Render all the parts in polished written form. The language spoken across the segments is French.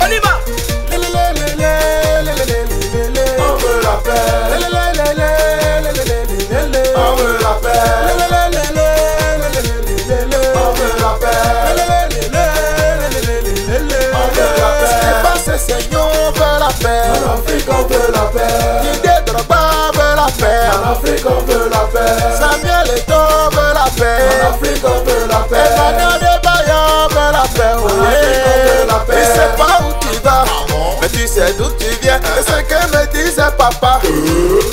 On y va. On veut la paix. On veut la paix. On veut la paix. Seigneur, on veut la paix. En Afrique, on veut la paix. L'idée de Drogba veut la paix. En Afrique, on veut la paix. Samuel Eto'o veut la paix. En Afrique, on veut la paix. Emmanuel Adebayor veut la paix. En Afrique, on veut la paix. Tu sais pas où tu vas, mais tu sais d'où tu viens. Et ce que me disait papa,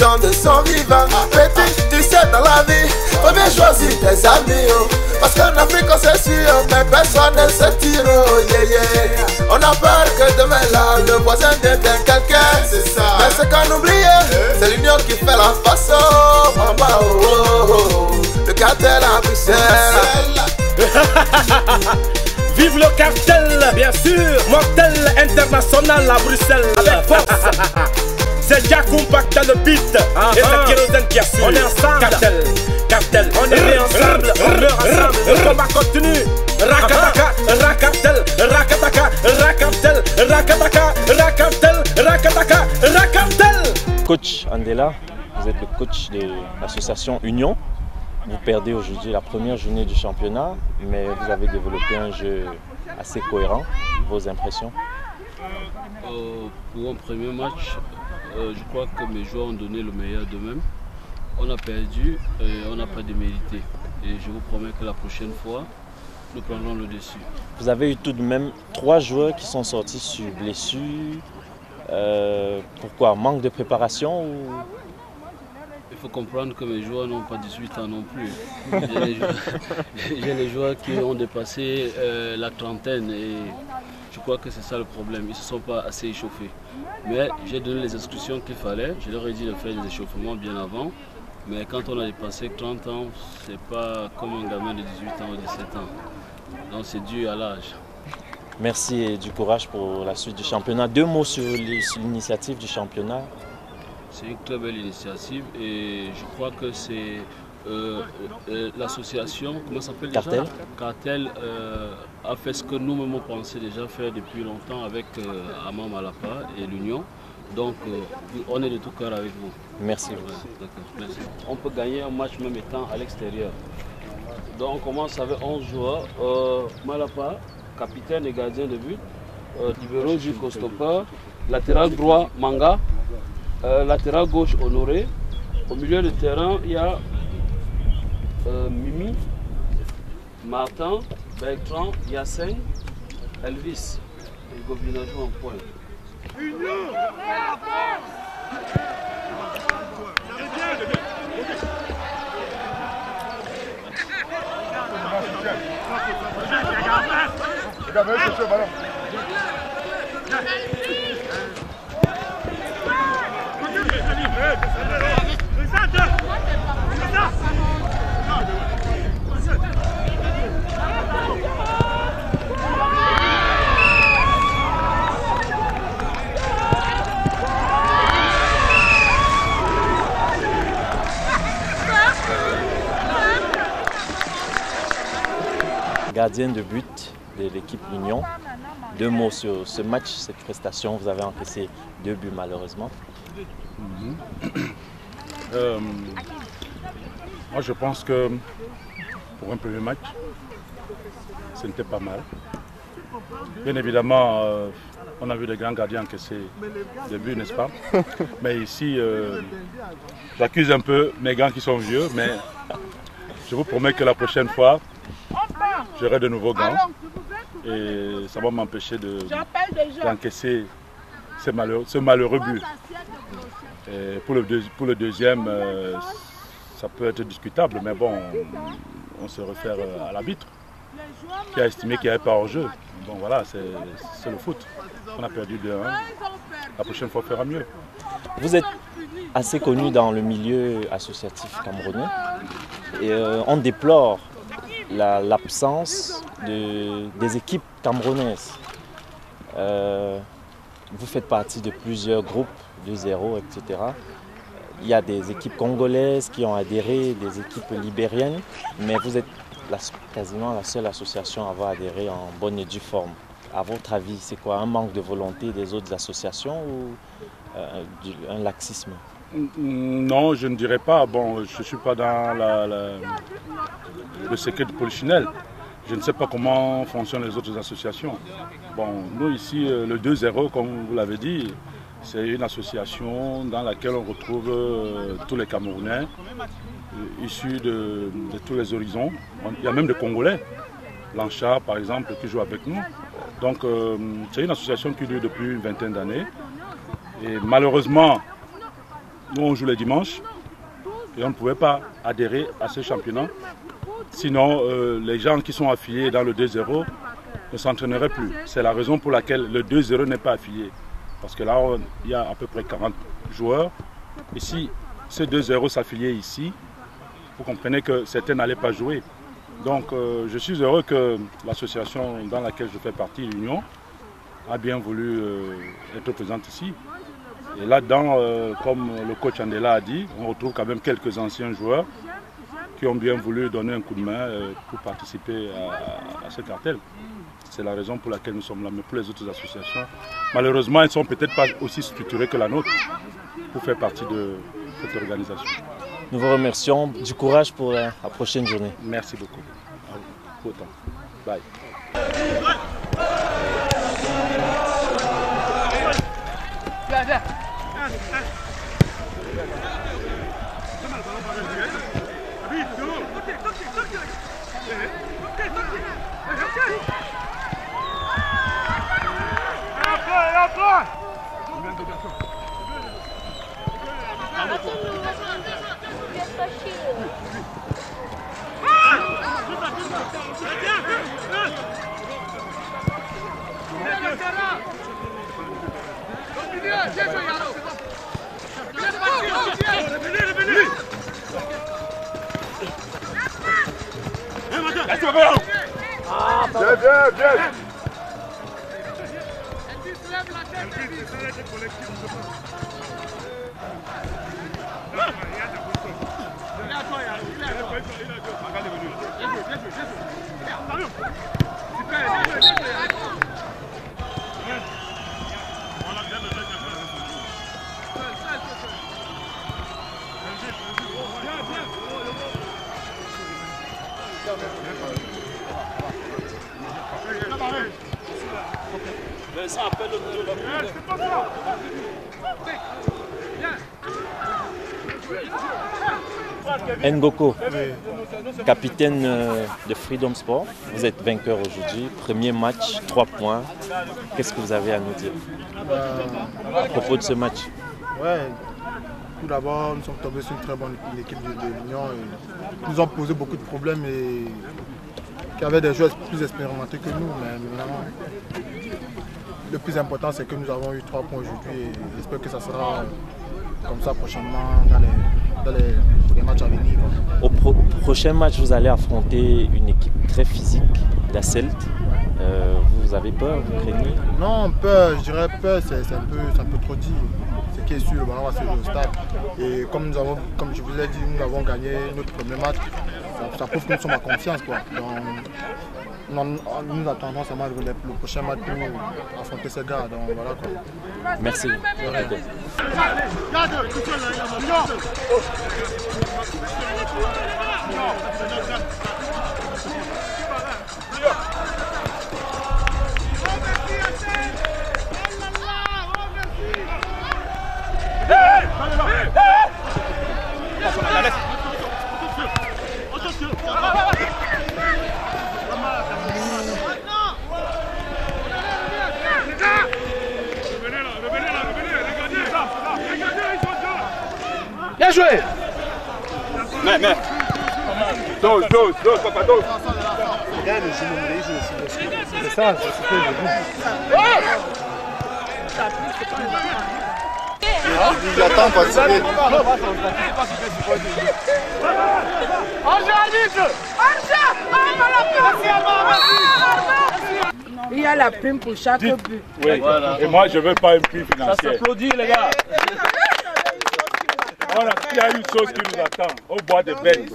dans de son vivant. Petit, tu sais dans la vie, faut bien choisir tes amis. Parce qu'en Afrique, on s'est sûr, mais personne ne se tire. Yeah, yeah. On a peur que demain là, le voisin devienne quelqu'un. C'est ça. Mais ce qu'on oublie, c'est l'union qui fait la façon. Maman, oh, oh, oh. Le cartel à Bruxelles. Vive le cartel, bien sûr. Mortel international à Bruxelles. Avec force. C'est Jack Compact dans le beat. Et c'est Kérosène qui assure. On est ensemble. Cartel, cartel. On est né ensemble. On meurt ensemble. Le combat continue. Rakataka, rakartel, rakataka, rakartel, rakataka, rakartel, rakataka, rakartel. Coach Andela, vous êtes le coach de l'association Union. Vous perdez aujourd'hui la première journée du championnat, mais vous avez développé un jeu assez cohérent. Vos impressions? Pour un premier match, je crois que mes joueurs ont donné le meilleur d'eux-mêmes. On a perdu et on n'a pas démérité. Et je vous promets que la prochaine fois, nous prendrons le dessus. Vous avez eu tout de même 3 joueurs qui sont sortis sur blessure. Pourquoi? Manque de préparation ou... Il faut comprendre que mes joueurs n'ont pas 18 ans non plus. J'ai les joueurs qui ont dépassé la trentaine et je crois que c'est ça le problème. Ils ne se sont pas assez échauffés. Mais j'ai donné les instructions qu'il fallait. Je leur ai dit de faire des échauffements bien avant. Mais quand on a dépassé 30 ans, c'est pas comme un gamin de 18 ans ou 17 ans. Donc c'est dû à l'âge. Merci et du courage pour la suite du championnat. 2 mots sur l'initiative du championnat. C'est une très belle initiative et je crois que c'est l'association, comment ça s'appelle déjà? Cartel. Cartel a fait ce que nous-mêmes on pensait déjà faire depuis longtemps avec Ama Malapa et l'Union. Donc on est de tout cœur avec vous. Merci. Ouais, merci. On peut gagner un match même étant à l'extérieur. Donc on commence avec 11 joueurs. Malapa, capitaine et gardien de but. Libéraux jusqu'au stopper. Latéral droit, Manga. Latéral gauche, Honoré. Au milieu de terrain, il y a Mimi, Martin, Bertrand, Yassine, Elvis. Et Gobina joue en point. Gardien de but de l'équipe Union. 2 mots sur ce match, cette prestation. Vous avez encaissé 2 buts malheureusement. Moi je pense que pour un premier match, ce n'était pas mal. Bien évidemment, on a vu des grands gardiens encaisser des buts, n'est-ce pas? Mais ici, j'accuse un peu mes grands qui sont vieux, mais je vous promets que la prochaine fois, j'aurai de nouveaux gants et ça va m'empêcher d'encaisser ce malheureux but. Et pour le deuxième, ça peut être discutable, mais bon, on se réfère à l'arbitre qui a estimé qu'il n'y avait pas hors-jeu. Bon voilà, c'est le foot. On a perdu 2-1. La prochaine fois, on fera mieux. Vous êtes assez connu dans le milieu associatif camerounais et on déplore l'absence des équipes camerounaises. Vous faites partie de plusieurs groupes, 2-0, etc. Il y a des équipes congolaises qui ont adhéré, des équipes libériennes, mais vous êtes quasiment la seule association à avoir adhéré en bonne et due forme. À votre avis, c'est quoi? Un manque de volonté des autres associations ou un laxisme? Non, je ne dirais pas. Bon, je ne suis pas dans le secret de Polichinelle. Je ne sais pas comment fonctionnent les autres associations. Bon, nous ici, le 2-0, comme vous l'avez dit, c'est une association dans laquelle on retrouve tous les Camerounais issus de tous les horizons. Il y a même des Congolais, Lancha par exemple, qui joue avec nous. Donc c'est une association qui dure depuis une vingtaine d'années. Et malheureusement, nous on joue les dimanches et on ne pouvait pas adhérer à ce championnat. Sinon, les gens qui sont affiliés dans le 2-0 ne s'entraîneraient plus. C'est la raison pour laquelle le 2-0 n'est pas affilié. Parce que là, il y a à peu près 40 joueurs. Et si ces 2-0 s'affiliaient ici, vous comprenez que certains n'allaient pas jouer. Donc, je suis heureux que l'association dans laquelle je fais partie, l'Union, a bien voulu être présente ici. Et là-dedans, comme le coach Andela a dit, on retrouve quand même quelques anciens joueurs qui ont bien voulu donner un coup de main pour participer à ce cartel. C'est la raison pour laquelle nous sommes là. Mais pour les autres associations, malheureusement, elles ne sont peut-être pas aussi structurées que la nôtre pour faire partie de cette organisation. Nous vous remercions. Du courage pour la prochaine journée. Merci beaucoup. À vous. Pour autant. Bye. Ngoko, capitaine de Freedom Sport, vous êtes vainqueur aujourd'hui, premier match, 3 points. Qu'est-ce que vous avez à nous dire à propos de ce match? Ouais, tout d'abord, nous sommes tombés sur une très bonne équipe de l'Union. Ils nous ont posé beaucoup de problèmes et qui avaient des joueurs plus expérimentés que nous. Mais maintenant, le plus important, c'est que nous avons eu 3 points aujourd'hui et j'espère que ça sera comme ça prochainement dans les matchs à venir. Au prochain match, vous allez affronter une équipe très physique, la Celt. Vous avez peur, vous craignez? Non, peur, je dirais peur, c'est un peu trop dit. Ce qui est sûr, le ballon va se jouer au stade. Et comme je vous l'ai dit, nous avons gagné notre premier match. Ça prouve que nous sommes en confiance, quoi. Donc, nous attendons seulement le prochain match pour affronter ces gars. Donc voilà, quoi. Merci. Bien joué. Mais. Dose, papa, dose. C'est ça, c'est ce que je dis. Il attend de participer. Il y a la prime pour chaque but. Oui, voilà. Et moi je veux pas une prime financière. Ça s'applaudit les gars. Il y a une chose qui nous attend, au bois de bête.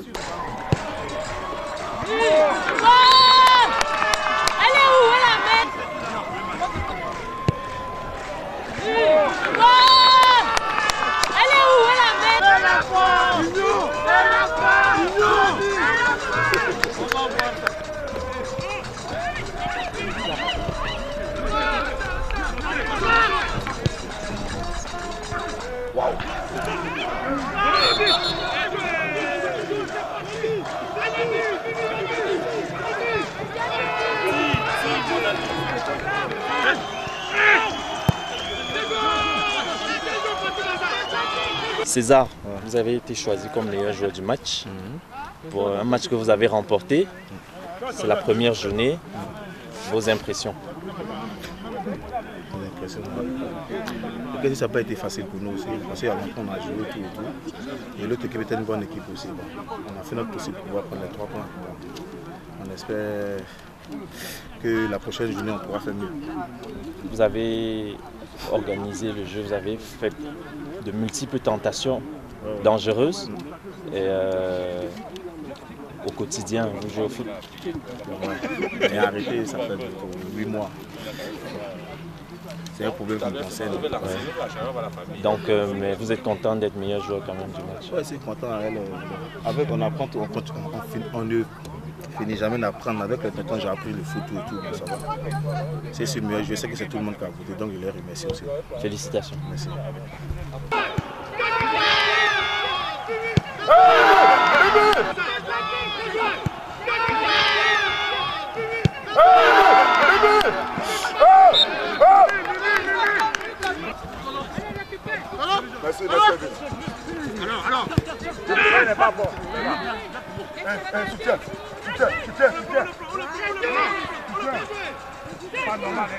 César, vous avez été choisi comme meilleur joueur du match pour un match que vous avez remporté. C'est la première journée. Vos impressions? Ça n'a pas été facile pour nous aussi, parce qu'il y a longtemps on a joué tout et tout. Et l'autre équipe était une bonne équipe aussi. Bon, on a fait notre possible pour pouvoir prendre les 3 points. On espère que la prochaine journée on pourra faire mieux. Vous avez organisé le jeu, vous avez fait de multiples tentations dangereuses. Et au quotidien, vous jouez au foot. Et arrêté, ça fait 8 mois. C'est un problème qui me concerne. Ouais. Donc, mais vous êtes content d'être meilleur joueur quand même du match? Oui, c'est content. Avec on apprend, on ne finit jamais d'apprendre. Avec le temps, j'ai appris le foot et tout, ça va. C'est mieux. Je sais que c'est tout le monde qui a voté, donc je les remercie aussi. Félicitations. Merci. Merci. Alors. Le n'est pas bon. Soutien. Pas normal,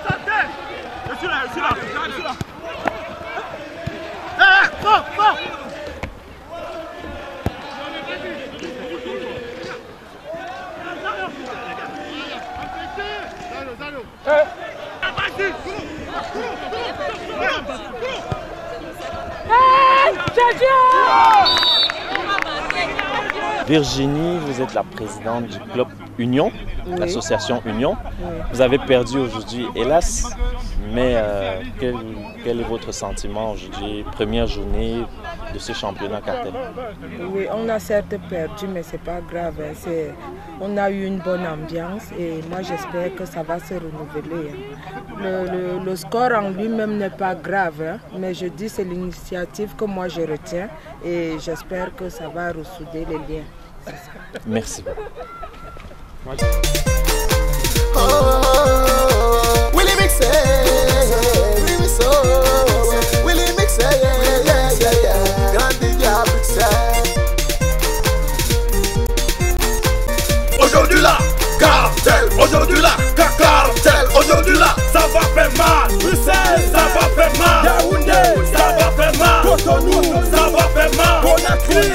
Santé. Je suis là. Fort. Virginie, vous êtes la présidente du club Union, l'association Union. Vous avez perdu aujourd'hui, hélas, mais quel est votre sentiment aujourd'hui, première journée de ce championnat Cartel? Oui, on a certes perdu, mais c'est pas grave. On a eu une bonne ambiance et moi j'espère que ça va se renouveler. Le score en lui-même n'est pas grave, mais je dis c'est l'initiative que moi je retiens et j'espère que ça va ressouder les liens. Merci. Aujourd'hui là, cartel, aujourd'hui là, cartel, aujourd'hui là, ça va faire mal. Bruxelles, ça va faire mal. Yaoundé, ça va faire mal. Cotonou, ça va faire mal. Conakry,